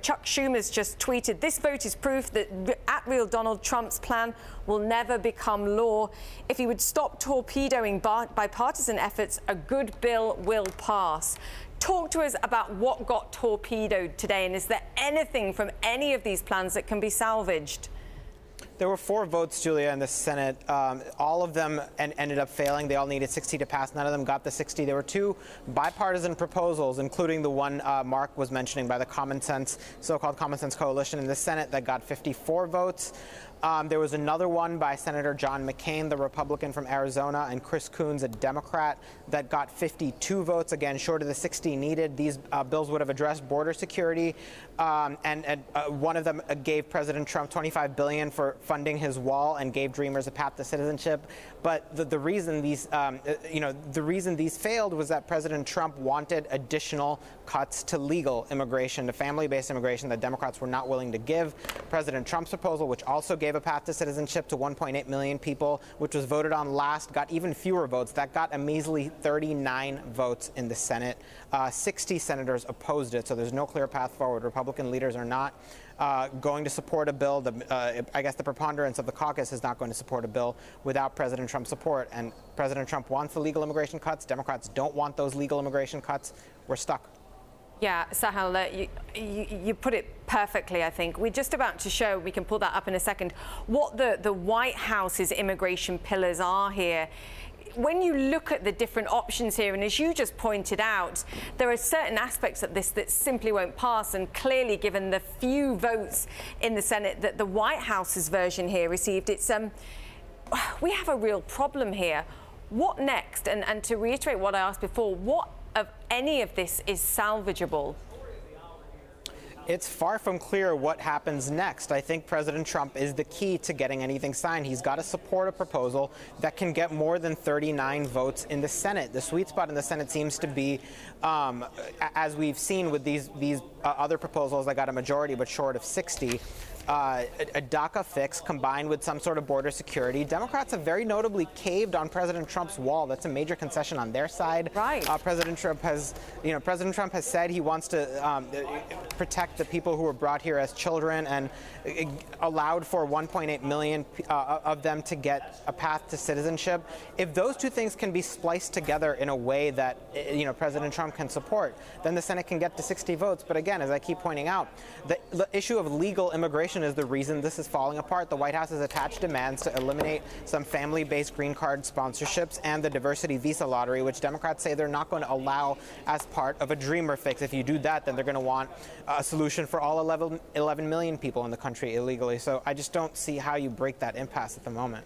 Chuck Schumer's just tweeted, "This vote is proof that at-real Donald Trump's plan will never become law. If he would stop torpedoing bipartisan efforts, a good bill will pass." Talk to us about what got torpedoed today, and is there anything from any of these plans that can be salvaged? There were 4 votes, Julia, in the Senate. All of them ended up failing. They all needed 60 to pass. None of them got the 60. There were 2 bipartisan proposals, including the one Mark was mentioning by the so-called Common Sense Coalition in the Senate that got 54 votes. There was another one by Senator John McCain, the Republican from Arizona, and Chris Coons, a Democrat, that got 52 votes, again, short of the 60 needed. These bills would have addressed border security, and one of them gave President Trump $25 billion for funding his wall and gave Dreamers a path to citizenship. But the reason these, the reason these failed was that President Trump wanted additional cuts to legal immigration, to family-based immigration that Democrats were not willing to give. President Trump's proposal, which also gave a path to citizenship to 1.8 million people, which was voted on last, got even fewer votes. That got a measly 39 votes in the Senate. 60 senators opposed it, so there's no clear path forward. Republican leaders are not going to support a bill. I guess the preponderance of the caucus is not going to support a bill without President Trump's support. And President Trump wants the legal immigration cuts. Democrats don't want those legal immigration cuts. We're stuck. Yeah, Sahil, you put it perfectly, I think. We're just about to show, we can pull that up in a second, what the White House's immigration pillars are here. When you look at the different options here, and as you just pointed out, there are certain aspects of this that simply won't pass, and clearly, given the few votes in the Senate that the White House's version here received, we have a real problem here. What next? And to reiterate what I asked before, what of any of this is salvageable? It's far from clear what happens next. I think President Trump is the key to getting anything signed. He's got to support a proposal that can get more than 39 votes in the Senate. The sweet spot in the Senate seems to be, as we've seen with these other proposals that got a majority but short of 60, a DACA fix combined with some sort of border security. Democrats have very notably caved on President Trump's wall. That's a major concession on their side. Right. President Trump has said he wants to protect the people who were brought here as children, and allowed for 1.8 million of them to get a path to citizenship. If those 2 things can be spliced together in a way that President Trump can support, then the Senate can get to 60 votes. But again, as I keep pointing out, the issue of legal immigration is the reason this is falling apart. The White House has attached demands to eliminate some family-based green card sponsorships and the diversity visa lottery, which Democrats say they're not going to allow as part of a Dreamer fix. If you do that, then they're going to want a solution for all 11 million people in the country illegally. So I just don't see how you break that impasse at the moment.